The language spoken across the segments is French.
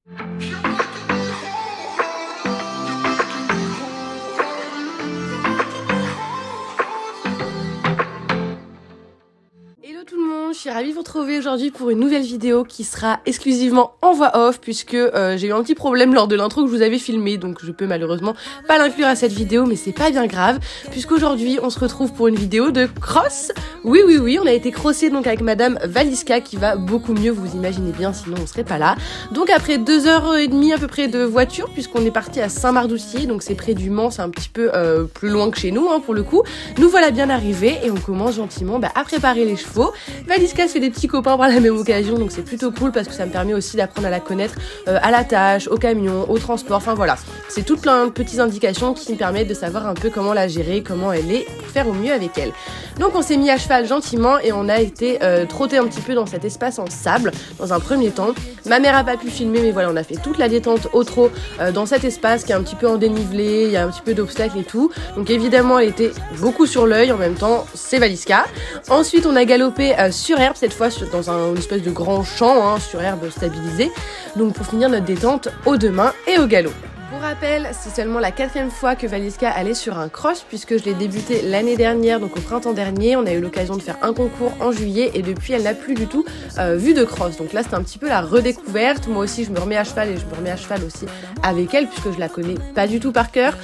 Je suis ravie de vous retrouver aujourd'hui pour une nouvelle vidéo qui sera exclusivement en voix off puisque j'ai eu un petit problème lors de l'intro que je vous avais filmé, donc je peux malheureusement pas l'inclure à cette vidéo, mais c'est pas bien grave puisqu'aujourd'hui on se retrouve pour une vidéo de cross. Oui, on a été crossé donc avec madame Valiska qui va beaucoup mieux, vous imaginez bien, sinon on serait pas là. Donc après 2h30 à peu près de voiture, puisqu'on est parti à Saint-Marc-d'Oucier, donc c'est près du Mans, c'est un petit peu plus loin que chez nous hein, pour le coup. Nous voilà bien arrivés et on commence gentiment à préparer les chevaux. Valiska se fait des petits copains par la même occasion, donc c'est plutôt cool parce que ça me permet aussi d'apprendre à la connaître à la tâche, au camion, au transport, enfin voilà. C'est toutes plein de petites indications qui me permettent de savoir un peu comment la gérer, comment elle est, pour faire au mieux avec elle. Donc on s'est mis à cheval gentiment et on a été trotter un petit peu dans cet espace en sable dans un premier temps. Ma mère a pas pu filmer, mais voilà, on a fait toute la détente au trot dans cet espace qui est un petit peu en dénivelé, il y a un petit peu d'obstacles et tout. Donc évidemment elle était beaucoup sur l'œil, en même temps c'est Valiska. Ensuite on a galopé sur herbe, cette fois dans une espèce de grand champ hein, sur herbe stabilisée. Donc pour finir notre détente aux deux mains et au galop. Pour rappel, c'est seulement la 4e fois que Valiska allait sur un cross puisque je l'ai débuté l'année dernière, donc au printemps dernier. On a eu l'occasion de faire un concours en juillet et depuis elle n'a plus du tout vu de cross. Donc là c'est un petit peu la redécouverte. Moi aussi je me remets à cheval et je me remets à cheval aussi avec elle puisque je la connais pas du tout par cœur.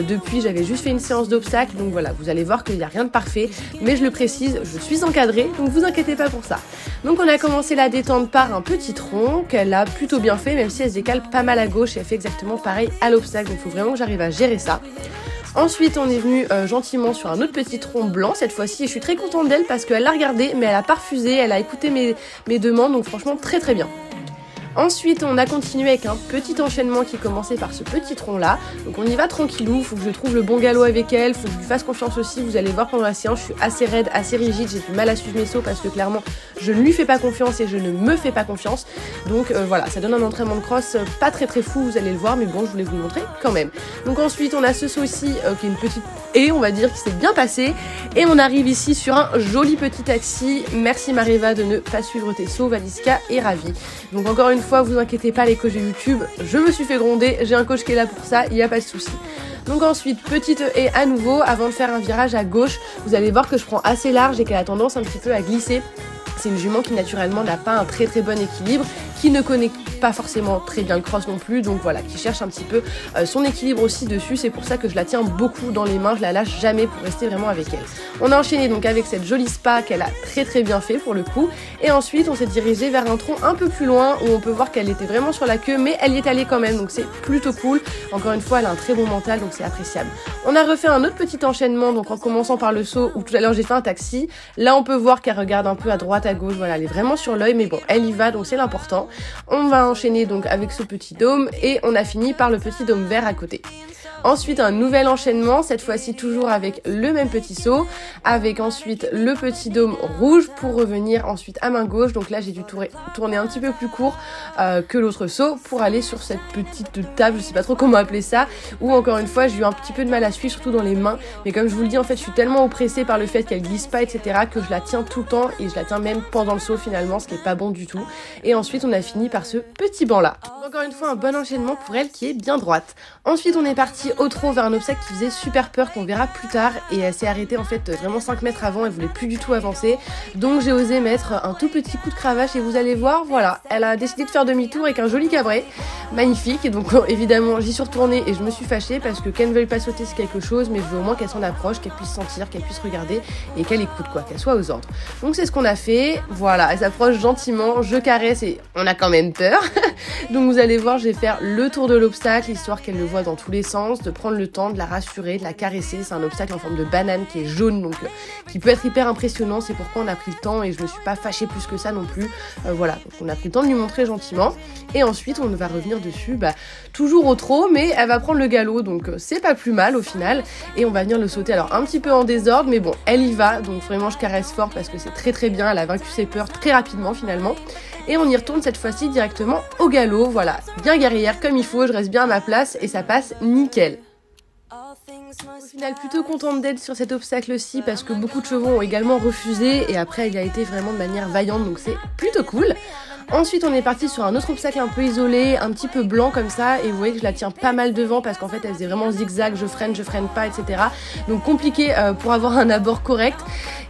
Depuis j'avais juste fait une séance d'obstacles, donc voilà, vous allez voir qu'il n'y a rien de parfait. Mais je le précise, je suis encadrée, donc vous inquiétez pas pour ça. Donc on a commencé la détente par un petit tronc qu'elle a plutôt bien fait, même si elle se décale pas mal à gauche et elle fait exactement pareil à l'obstacle, donc il faut vraiment que j'arrive à gérer ça. Ensuite on est venu gentiment sur un autre petit tronc blanc cette fois-ci et je suis très contente d'elle parce qu'elle l'a regardé mais elle a pas refusé, elle a écouté mes demandes, donc franchement très bien. Ensuite on a continué avec un petit enchaînement qui commençait par ce petit tronc là, donc on y va tranquillou, faut que je trouve le bon galop avec elle, faut que je lui fasse confiance aussi, vous allez voir pendant la séance je suis assez raide, assez rigide, j'ai du mal à suivre mes sauts parce que clairement je ne lui fais pas confiance et je ne me fais pas confiance, donc voilà, ça donne un entraînement de cross pas très fou, vous allez le voir, mais bon je voulais vous le montrer quand même. Donc ensuite on a ce saut ici qui est une petite haie on va dire qui s'est bien passé et on arrive ici sur un joli petit taxi. Merci Mariva de ne pas suivre tes sauts, Valiska est ravie. Donc encore une fois, vous inquiétez pas les coachs de YouTube, je me suis fait gronder, j'ai un coach qui est là pour ça, il n'y a pas de souci. Donc ensuite, petite haie à nouveau, avant de faire un virage à gauche, vous allez voir que je prends assez large et qu'elle a tendance un petit peu à glisser. C'est une jument qui naturellement n'a pas un très bon équilibre, qui ne connaît pas forcément très bien le cross non plus, donc voilà, qui cherche un petit peu son équilibre aussi dessus. C'est pour ça que je la tiens beaucoup dans les mains, je la lâche jamais pour rester vraiment avec elle. On a enchaîné donc avec cette jolie spa qu'elle a très bien fait pour le coup, et ensuite on s'est dirigé vers un tronc un peu plus loin où on peut voir qu'elle était vraiment sur la queue, mais elle y est allée quand même, donc c'est plutôt cool. Encore une fois, elle a un très bon mental, donc c'est appréciable. On a refait un autre petit enchaînement, donc en commençant par le saut où tout à l'heure j'ai fait un taxi. Là on peut voir qu'elle regarde un peu à droite, à gauche, voilà, elle est vraiment sur l'œil, mais bon, elle y va, donc c'est l'important. On va enchaîner donc avec ce petit dôme et on a fini par le petit dôme vert à côté. Ensuite un nouvel enchaînement, cette fois-ci toujours avec le même petit saut, avec ensuite le petit dôme rouge pour revenir ensuite à main gauche. Donc là j'ai dû tourner un petit peu plus court que l'autre saut pour aller sur cette petite table, je sais pas trop comment appeler ça, où encore une fois j'ai eu un petit peu de mal à suivre, surtout dans les mains. Mais comme je vous le dis, en fait je suis tellement oppressée par le fait qu'elle glisse pas etc que je la tiens tout le temps et je la tiens même pendant le saut finalement, ce qui est pas bon du tout. Et ensuite on a fini par ce petit banc là. Encore une fois un bon enchaînement pour elle qui est bien droite. Ensuite on est parti au trot vers un obstacle qui faisait super peur, qu'on verra plus tard, et elle s'est arrêtée en fait vraiment 5 mètres avant, elle voulait plus du tout avancer, donc j'ai osé mettre un tout petit coup de cravache et vous allez voir, voilà, elle a décidé de faire demi-tour avec un joli cabret, magnifique. Et donc évidemment j'y suis retournée et je me suis fâchée parce que qu'elle ne veuille pas sauter c'est quelque chose, mais je veux au moins qu'elle s'en approche, qu'elle puisse sentir, qu'elle puisse regarder et qu'elle écoute quoi, qu'elle soit aux ordres. Donc c'est ce qu'on a fait, voilà, elle s'approche gentiment, je caresse et on a quand même peur. Donc vous allez voir, je vais faire le tour de l'obstacle histoire qu'elle le voit dans tous les sens, de prendre le temps de la rassurer, de la caresser. C'est un obstacle en forme de banane qui est jaune, donc qui peut être hyper impressionnant. C'est pourquoi on a pris le temps et je me suis pas fâchée plus que ça non plus. Voilà, donc on a pris le temps de lui montrer gentiment. Et ensuite on va revenir dessus, toujours au trot, mais elle va prendre le galop, donc c'est pas plus mal au final. Et on va venir le sauter, alors un petit peu en désordre, mais bon, elle y va, donc vraiment je caresse fort parce que c'est très bien. Elle a vaincu ses peurs très rapidement finalement. Et on y retourne cette fois-ci directement au galop, voilà, bien guerrière comme il faut, je reste bien à ma place et ça passe nickel. Au final plutôt contente d'être sur cet obstacle-ci parce que beaucoup de chevaux ont également refusé et après il a été vraiment de manière vaillante, donc c'est plutôt cool. Ensuite on est parti sur un autre obstacle un peu isolé, un petit peu blanc comme ça, et vous voyez que je la tiens pas mal devant parce qu'en fait elle faisait vraiment zigzag, je freine pas, etc. Donc compliqué pour avoir un abord correct.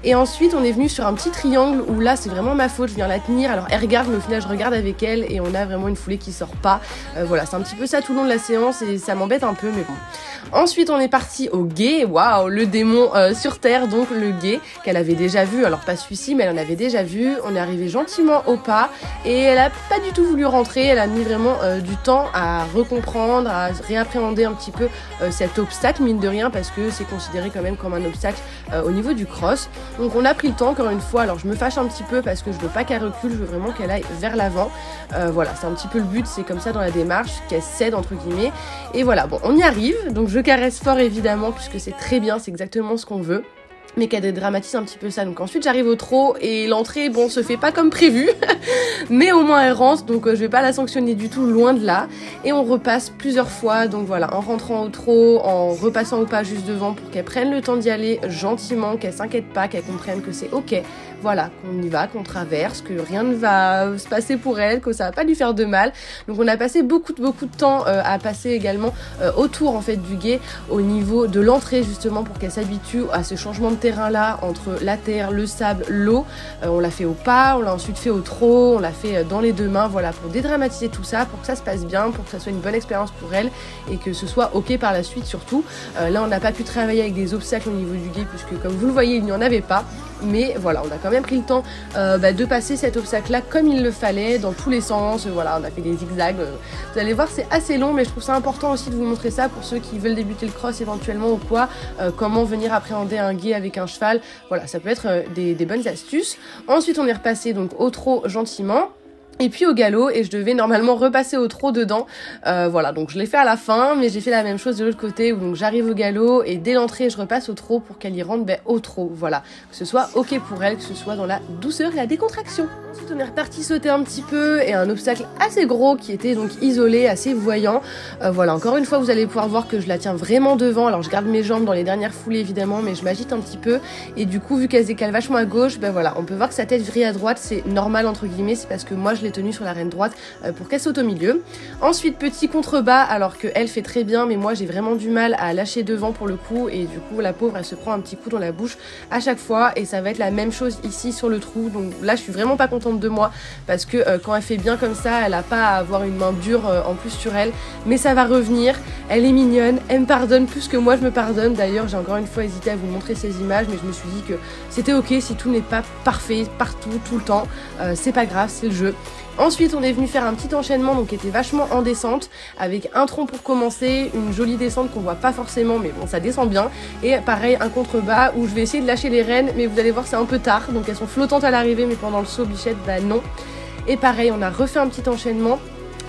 Et ensuite on est venu sur un petit triangle où là c'est vraiment ma faute, je viens la tenir, alors elle regarde mais au final je regarde avec elle et on a vraiment une foulée qui sort pas. Voilà, c'est un petit peu ça tout le long de la séance et ça m'embête un peu mais bon. Ensuite on est parti au guet, waouh, le démon sur terre, donc le guet qu'elle avait déjà vu, alors pas celui-ci mais elle en avait déjà vu. On est arrivé gentiment au pas et elle a pas du tout voulu rentrer, elle a mis vraiment du temps à recomprendre, à réappréhender un petit peu cet obstacle mine de rien parce que c'est considéré quand même comme un obstacle au niveau du cross. Donc on a pris le temps encore une fois, alors je me fâche un petit peu parce que je veux pas qu'elle recule, je veux vraiment qu'elle aille vers l'avant. Voilà, c'est un petit peu le but, c'est comme ça dans la démarche, qu'elle cède entre guillemets. Et voilà, bon on y arrive, donc je caresse fort évidemment puisque c'est très bien, c'est exactement ce qu'on veut. Mais qu'elle dédramatise un petit peu ça. Donc ensuite j'arrive au trot et l'entrée, bon, se fait pas comme prévu, mais au moins elle rentre, donc je vais pas la sanctionner du tout, loin de là. Et on repasse plusieurs fois, donc voilà, en rentrant au trot, en repassant au pas juste devant pour qu'elle prenne le temps d'y aller gentiment, qu'elle s'inquiète pas, qu'elle comprenne que c'est ok, voilà, qu'on y va, qu'on traverse, que rien ne va se passer pour elle, que ça va pas lui faire de mal. Donc on a passé beaucoup de temps à passer également autour en fait du guet, au niveau de l'entrée justement pour qu'elle s'habitue à ce changement de terrain là entre la terre, le sable, l'eau. On l'a fait au pas, on l'a ensuite fait au trot, on l'a fait dans les deux mains, voilà, pour dédramatiser tout ça, pour que ça se passe bien, pour que ça soit une bonne expérience pour elle et que ce soit ok par la suite surtout. Là on n'a pas pu travailler avec des obstacles au niveau du guet puisque comme vous le voyez il n'y en avait pas, mais voilà, on a quand même pris le temps de passer cet obstacle là comme il le fallait dans tous les sens. Voilà, on a fait des zigzags, vous allez voir c'est assez long mais je trouve ça important aussi de vous montrer ça pour ceux qui veulent débuter le cross éventuellement ou quoi, comment venir appréhender un guet avec un cheval, voilà, ça peut être des bonnes astuces. Ensuite on est repassé donc au trot gentiment et puis au galop et je devais normalement repasser au trot dedans, voilà, donc je l'ai fait à la fin mais j'ai fait la même chose de l'autre côté où donc j'arrive au galop et dès l'entrée je repasse au trot pour qu'elle y rentre au trot, voilà, que ce soit ok pour elle, que ce soit dans la douceur et la décontraction. Ensuite on est reparti sauter un petit peu et un obstacle assez gros qui était donc isolé, assez voyant, voilà, encore une fois vous allez pouvoir voir que je la tiens vraiment devant, alors je garde mes jambes dans les dernières foulées évidemment mais je m'agite un petit peu et du coup vu qu'elle se décale vachement à gauche, ben voilà, on peut voir que sa tête vrille à droite, c'est normal entre guillemets, c'est parce que moi je l'ai tenue sur la reine droite pour qu'elle saute au milieu. Ensuite petit contrebas alors qu'elle fait très bien mais moi j'ai vraiment du mal à lâcher devant pour le coup et du coup la pauvre elle se prend un petit coup dans la bouche à chaque fois et ça va être la même chose ici sur le trou, donc là je suis vraiment pas contente de moi parce que quand elle fait bien comme ça elle a pas à avoir une main dure en plus sur elle, mais ça va revenir, elle est mignonne, elle me pardonne plus que moi je me pardonne. D'ailleurs j'ai encore une fois hésité à vous montrer ces images mais je me suis dit que c'était ok si tout n'est pas parfait partout tout le temps, c'est pas grave, c'est le jeu. Ensuite on est venu faire un petit enchaînement donc qui était vachement en descente avec un tronc pour commencer, une jolie descente qu'on voit pas forcément mais bon ça descend bien, et pareil un contrebas où je vais essayer de lâcher les rênes mais vous allez voir c'est un peu tard donc elles sont flottantes à l'arrivée mais pendant le saut bichette bah non. Et pareil on a refait un petit enchaînement.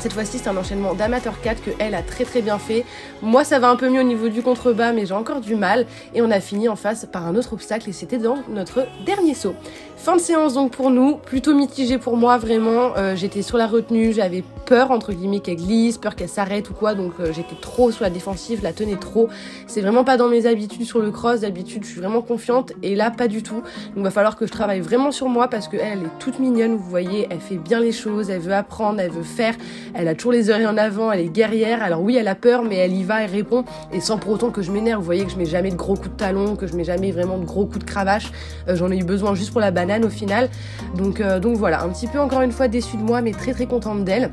Cette fois-ci c'est un enchaînement d'amateur 4 que elle a très bien fait. Moi ça va un peu mieux au niveau du contrebas mais j'ai encore du mal. Et on a fini en face par un autre obstacle et c'était dans notre dernier saut. Fin de séance donc pour nous, plutôt mitigé pour moi vraiment. J'étais sur la retenue, j'avais peur entre guillemets qu'elle glisse, peur qu'elle s'arrête ou quoi, donc j'étais trop sur la défensive, la tenais trop. C'est vraiment pas dans mes habitudes sur le cross, d'habitude je suis vraiment confiante et là pas du tout. Donc va falloir que je travaille vraiment sur moi parce qu'elle elle est toute mignonne, vous voyez, elle fait bien les choses, elle veut apprendre, elle veut faire, elle a toujours les oreilles en avant, elle est guerrière. Alors oui elle a peur mais elle y va, elle répond et sans pour autant que je m'énerve. Vous voyez que je mets jamais de gros coups de talon, que je mets jamais vraiment de gros coups de cravache, j'en ai eu besoin juste pour la banane au final. Donc voilà, un petit peu encore une fois déçue de moi mais très contente d'elle.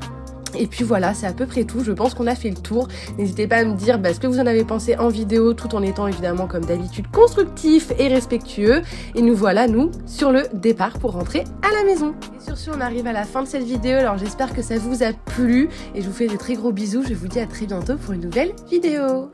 Et puis voilà, c'est à peu près tout, je pense qu'on a fait le tour. N'hésitez pas à me dire ce que vous en avez pensé en vidéo, tout en étant évidemment comme d'habitude constructif et respectueux. Et nous voilà, nous, sur le départ pour rentrer à la maison. Et sur ce, on arrive à la fin de cette vidéo, alors j'espère que ça vous a plu. Et je vous fais de très gros bisous, je vous dis à très bientôt pour une nouvelle vidéo.